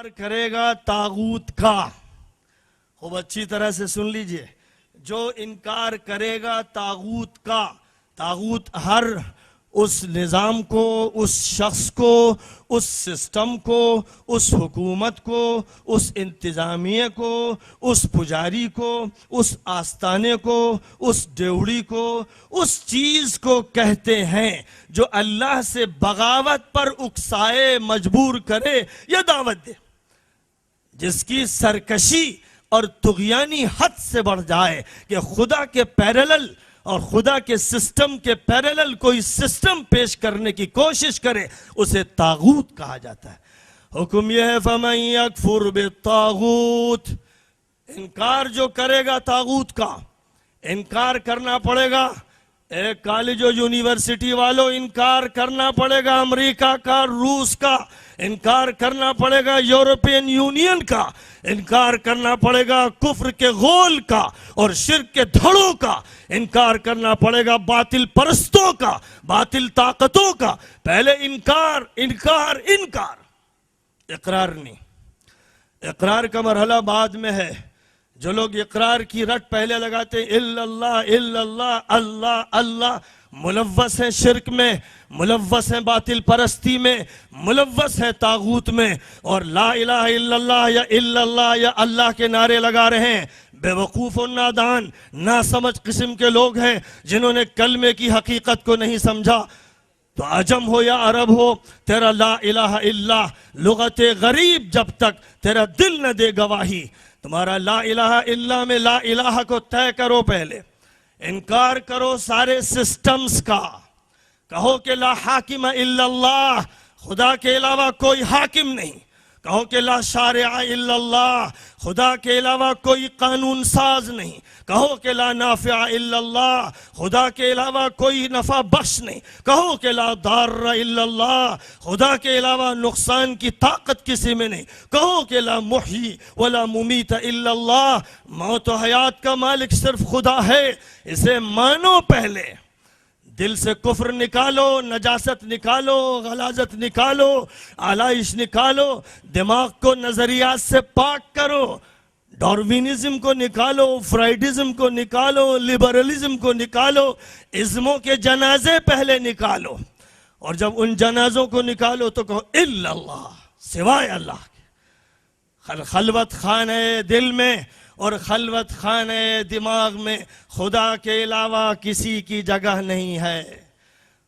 انکار کرے گا طاغوت کا، خوب اچھی طرح سے سن لیجئے، جو انکار کرے گا طاغوت کا، طاغوت ہر اس نظام کو، اس شخص کو، اس سسٹم کو، اس حکومت کو، اس انتظامیہ کو، اس پجاری کو، اس آستانے کو، اس ڈیوڑی کو، اس چیز کو کہتے ہیں جو اللہ سے بغاوت پر اکسائے، مجبور کرے یا دعوت دے، جس کی سرکشی اور طغیانی حد سے بڑھ جائے کہ خدا کے پیرلل اور خدا کے سسٹم کے پیرلل کوئی سسٹم پیش کرنے کی کوشش کرے، اسے طاغوت کہا جاتا ہے۔ حکم یہ ہے فَمَن يَكْفُرْ بِالطَّاغُوتِ، انکار جو کرے گا طاغوت کا، انکار کرنا پڑے گا۔ ایک کالج و یونیورسٹی والوں، انکار کرنا پڑے گا امریکہ کا، روس کا، انکار کرنا پڑے گا یورپین یونین کا، انکار کرنا پڑے گا کفر کے غول کا اور شرک کے دھڑوں کا، انکار کرنا پڑے گا باطل پرستوں کا، باطل طاقتوں کا۔ پہلے انکار انکار انکار، اقرار نہیں۔ اقرار کا مرحلہ بعد میں ہے۔ جو لوگ اقرار کی رٹ پہلے لگاتے ہیں الا اللہ اللہ اللہ، ملوث ہیں شرک میں، ملوث ہیں باطل پرستی میں، ملوث ہیں طاغوت میں، اور لا الہ الا اللہ یا اللہ کے نعرے لگا رہے ہیں۔ بے وقوف و نادان، ناسمجھ قسم کے لوگ ہیں جنہوں نے کلمے کی حقیقت کو نہیں سمجھا۔ تو عجم ہو یا عرب ہو، تیرا لا الہ الا لغت غریب جب تک تیرا دل نہ دے گواہی، تمہارا لا الہ الا میں لا الہ کو طے کرو۔ پہلے انکار کرو سارے سسٹمز کا، کہو کہ لا حاکم الا اللہ، خدا کے علاوہ کوئی حاکم نہیں۔ کہو کہ لا شارع الا اللہ، خدا کے علاوہ کوئی قانون ساز نہیں۔ کہو کہ لا نافع الا اللہ، خدا کے علاوہ کوئی نفع بخش نہیں۔ کہو کہ لا ضار الا اللہ، خدا کے علاوہ نقصان کی طاقت کسی میں نہیں۔ کہو کہ لا محیی ولا ممیت الا اللہ، موت و حیات کا مالک صرف خدا ہے، اسے مانو۔ پہلے دل سے کفر نکالو، نجاست نکالو، غلاظت نکالو، آلائش نکالو، دماغ کو نظریات سے پاک کرو، ڈاروینزم کو نکالو، فرائیڈزم کو نکالو، لبرلزم کو نکالو، ازموں کے جنازے پہلے نکالو، اور جب ان جنازوں کو نکالو تو کہو الا اللہ، سوائے اللہ کے۔ خلوت خانہ دل میں اور خلوت خانہ دماغ میں خدا کے علاوہ کسی کی جگہ نہیں ہے۔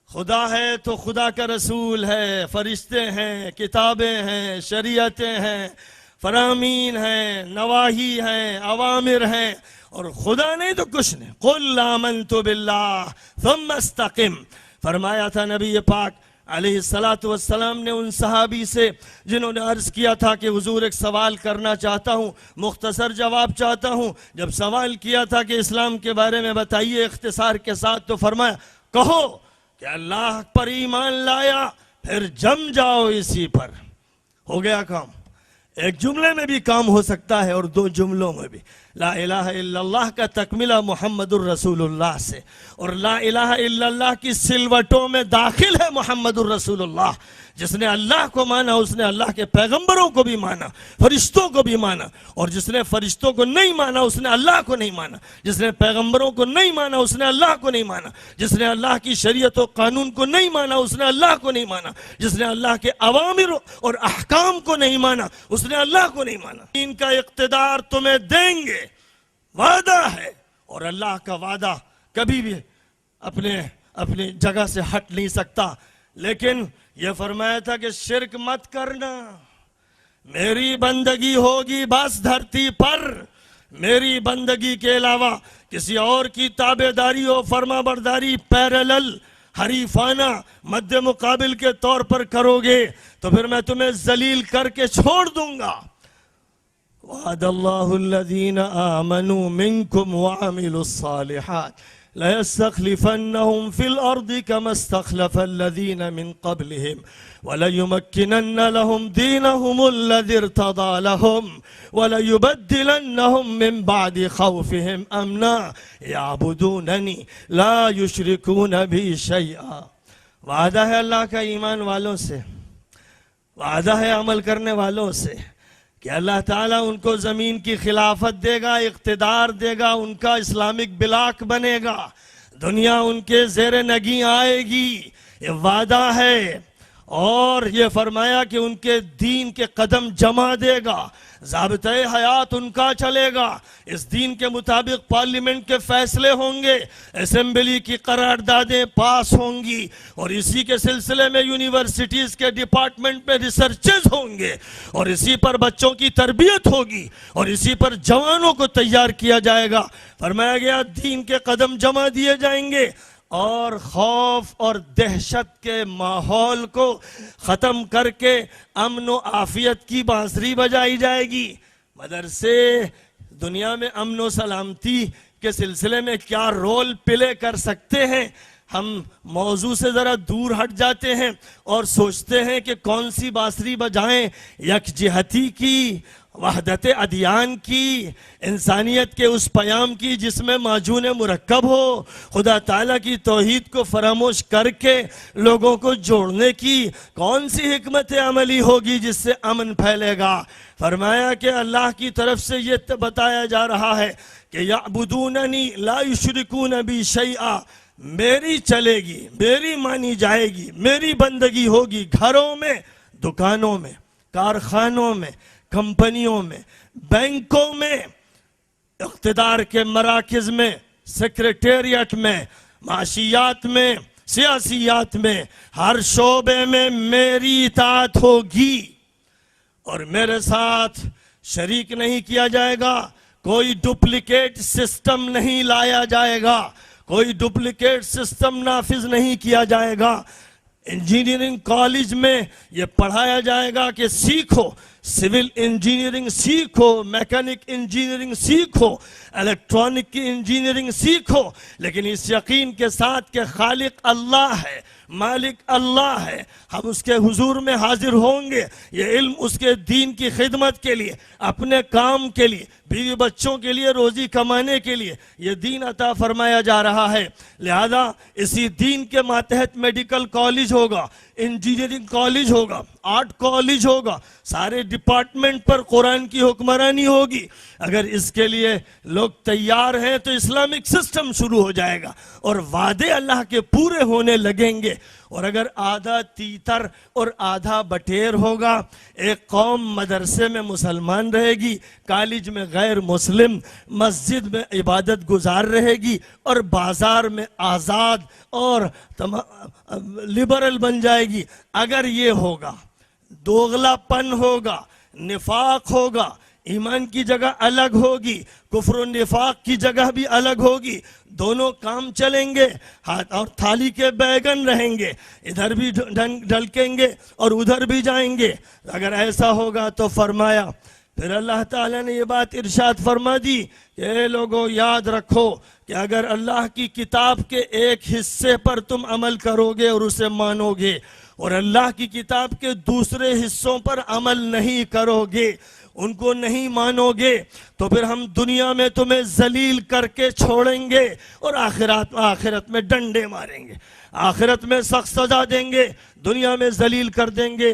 خدا ہے تو خدا کا رسول ہے، فرشتے ہیں، کتابیں ہیں، شریعتیں ہیں، فرامین ہیں، نواہی ہیں، اوامر ہیں، اور خدا نہیں تو کچھ نہیں۔ قل آمنت باللہ ثم استقم، فرمایا تھا نبی پاک علیہ السلام نے ان صحابی سے جنہوں نے عرض کیا تھا کہ حضور ایک سوال کرنا چاہتا ہوں، مختصر جواب چاہتا ہوں۔ جب سوال کیا تھا کہ اسلام کے بارے میں بتائیے اختصار کے ساتھ، تو فرمایا کہو کہ اللہ پر ایمان لایا، پھر جم جاؤ اسی پر۔ ہو گیا کام۔ ایک جملے میں بھی کام ہو سکتا ہے اور دو جملوں میں بھی۔ لا الہ الا اللہ کا تکملہ محمد الرسول اللہ سے، اور لا الہ الا اللہ کی سلوٹوں میں داخل ہے محمد الرسول اللہ۔ جس نے اللہ کو مانا اس نے اللہ کے پیغمبروں کو بھی مانا، فرشتوں کو بھی مانا، اور جس نے فرشتوں کو نہیں مانا اس نے اللہ کو نہیں مانا، جس نے پیغمبروں کو نہیں مانا اس نے اللہ کو نہیں مانا، جس نے اللہ کی شریعت و قانون کو نہیں مانا اس نے اللہ کو نہیں مانا، جس نے اللہ کے اوامر اور احکام کو نہیں مانا اس نے اللہ کو نہیں مانا۔ ان کا اقتدار تمہیں دیں گے، وعدہ ہے، اور اللہ کا وعدہ کبھی بھی اپنی جگہ سے ہٹ نہیں سکتا۔ لیکن یہ فرمایا تھا کہ شرک مت کرنا، میری بندگی ہوگی بس دھرتی پر، میری بندگی کے علاوہ کسی اور کی تابعداری و فرما برداری پیرلل حریفانہ مد مقابل کے طور پر کرو گے تو پھر میں تمہیں ذلیل کر کے چھوڑ دوں گا۔ وعد اللہ الذین آمنوا منکم وعملوا الصالحات لَيَسْتَخْلِفَنَّهُمْ فِي الْأَرْضِ كَمَا اسْتَخْلَفَ الَّذِينَ مِنْ قَبْلِهِمْ وَلَيُمَكِّنَنَّ لَهُمْ دِينَهُمُ الَّذِي ارْتَضَىٰ لَهُمْ وَلَيُبَدِّلَنَّهُمْ مِنْ بَعْدِ خَوْفِهِمْ أَمْنًا يَعْبُدُونَنِي لَا يُشْرِكُونَ بِي شَيْئًا۔ وعدہ ہے اللہ کا ایمان والوں سے، وعدہ ہے عمل کرنے والوں سے، کہ اللہ تعالیٰ ان کو زمین کی خلافت دے گا، اقتدار دے گا، ان کا اسلامک بلاک بنے گا، دنیا ان کے زیر نگیں آئے گی، یہ وعدہ ہے۔ اور یہ فرمایا کہ ان کے دین کے قدم جما دے گا، ضابطۂ حیات ان کا چلے گا، اس دین کے مطابق پارلیمنٹ کے فیصلے ہوں گے، اسمبلی کی قراردادیں پاس ہوں گی، اور اسی کے سلسلے میں یونیورسٹیز کے ڈپارٹمنٹ میں ریسرچز ہوں گے، اور اسی پر بچوں کی تربیت ہوگی، اور اسی پر جوانوں کو تیار کیا جائے گا۔ فرمایا گیا دین کے قدم جما دیے جائیں گے، اور خوف اور دہشت کے ماحول کو ختم کر کے امن و عافیت کی بانسری بجائی جائے گی۔ مدرسے دنیا میں امن و سلامتی کے سلسلے میں کیا رول پلے کر سکتے ہیں؟ ہم موضوع سے ذرا دور ہٹ جاتے ہیں اور سوچتے ہیں کہ کون سی بانسری بجائیں، یکجہتی کی، وحدت ادیان کی، انسانیت کے اس پیام کی جس میں معجون مرکب ہو، خدا تعالیٰ کی توحید کو فراموش کر کے لوگوں کو جوڑنے کی کون سی حکمت عملی ہوگی جس سے امن پھیلے گا؟ فرمایا کہ اللہ کی طرف سے یہ بتایا جا رہا ہے کہ یعبدوننی لا یشرکون بی شیئا، میری چلے گی، میری مانی جائے گی، میری بندگی ہوگی، گھروں میں، دکانوں میں، کارخانوں میں، کمپنیوں میں، بینکوں میں، اقتدار کے مراکز میں، سیکریٹریٹ میں، معاشیات میں، سیاسیات میں، ہر شعبے میں میری اطاعت ہوگی، اور میرے ساتھ شریک نہیں کیا جائے گا، کوئی ڈپلیکیٹ سسٹم نہیں لایا جائے گا، کوئی ڈپلیکیٹ سسٹم نافذ نہیں کیا جائے گا۔ انجینئرنگ کالج میں یہ پڑھایا جائے گا کہ سیکھو، سول انجینئرنگ سیکھو، میکینک انجینئرنگ سیکھو، الیکٹرانک کی انجینئرنگ سیکھو، لیکن اس یقین کے ساتھ کہ خالق اللہ ہے، مالک اللہ ہے، ہم اس کے حضور میں حاضر ہوں گے، یہ علم اس کے دین کی خدمت کے لیے، اپنے کام کے لیے، بیوی بچوں کے لیے، روزی کمانے کے لیے یہ دین عطا فرمایا جا رہا ہے۔ لہذا اسی دین کے ماتحت میڈیکل کالج ہوگا، انجینئرنگ کالج ہوگا، آرٹ کالج ہوگا، سارے ڈپارٹمنٹ پر قرآن کی حکمرانی ہوگی۔ اگر اس کے لیے لوگ تیار ہیں تو اسلامک سسٹم شروع ہو جائے گا اور وعدے اللہ کے پورے ہونے لگیں گے۔ اور اگر آدھا تیتر اور آدھا بٹیر ہوگا، ایک قوم مدرسے میں مسلمان رہے گی، کالج میں غیر مسلم، مسجد میں عبادت گزار رہے گی، اور بازار میں آزاد اور لبرل بن جائے گی۔ اگر یہ ہوگا، دوغلا پن ہوگا، نفاق ہوگا، ایمان کی جگہ الگ ہوگی، کفر و نفاق کی جگہ بھی الگ ہوگی، دونوں کام چلیں گے، ہاتھ اور تھالی کے بیگن رہیں گے، ادھر بھی ڈھلکیں گے اور ادھر بھی جائیں گے۔ اگر ایسا ہوگا تو فرمایا، پھر اللہ تعالیٰ نے یہ بات ارشاد فرما دی کہ اے لوگوں یاد رکھو کہ اگر اللہ کی کتاب کے ایک حصے پر تم عمل کرو گے اور اسے مانو گے، اور اللہ کی کتاب کے دوسرے حصوں پر عمل نہیں کرو گے، ان کو نہیں مانو گے، تو پھر ہم دنیا میں تمہیں ذلیل کر کے چھوڑیں گے اور آخرت میں ڈنڈے ماریں گے، آخرت میں سخت سزا دیں گے، دنیا میں ذلیل کر دیں گے۔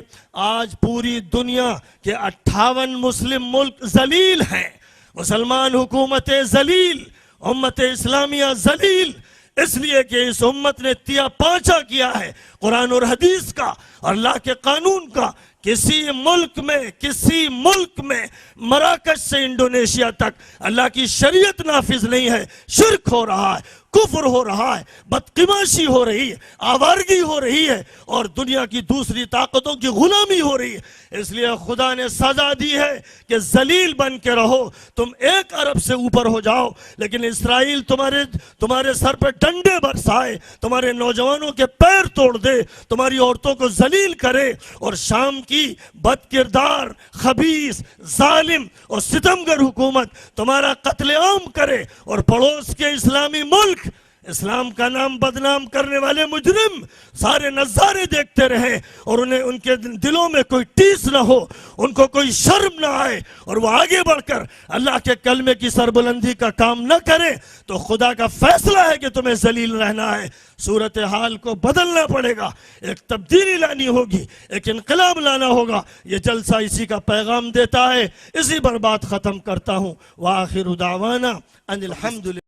آج پوری دنیا کے 58 مسلم ملک ذلیل ہیں، مسلمان حکومتیں ذلیل، امت اسلامیہ ذلیل، اس لیے کہ اس امت نے تیا پانچا کیا ہے قرآن اور حدیث کا اور اللہ کے قانون کا۔ کسی ملک میں مراکش سے انڈونیشیا تک اللہ کی شریعت نافذ نہیں ہے، شرک ہو رہا ہے، کفر ہو رہا ہے، بدقماشی ہو رہی ہے، آوارگی ہو رہی ہے، اور دنیا کی دوسری طاقتوں کی غلامی ہو رہی ہے۔ اس لیے خدا نے سزا دی ہے کہ ذلیل بن کے رہو، تم 1 ارب سے اوپر ہو جاؤ، لیکن اسرائیل تمہارے سر پہ ڈنڈے برسائے، تمہارے نوجوانوں کے پیر توڑ دے، تمہاری عورتوں کو ذلیل کرے، اور شام کی بد کردار، خبیث، ظالم اور ستمگر حکومت تمہارا قتل عام کرے، اور پڑوس کے اسلامی ملک اسلام کا نام بدنام کرنے والے مجرم سارے نظارے دیکھتے رہے اور انہیں ان کے دلوں میں کوئی ٹیس نہ ہو، ان کو کوئی شرم نہ آئے اور وہ آگے بڑھ کر اللہ کے کلمے کی سربلندی کا کام نہ کریں، تو خدا کا فیصلہ ہے کہ تمہیں ذلیل رہنا ہے۔ صورتحال کو بدلنا پڑے گا، ایک تبدیلی لانی ہوگی، ایک انقلاب لانا ہوگا۔ یہ جلسہ اسی کا پیغام دیتا ہے، اسی پر بات ختم کرتا ہوں۔ وآخر دعوانا ان الحمد للہ۔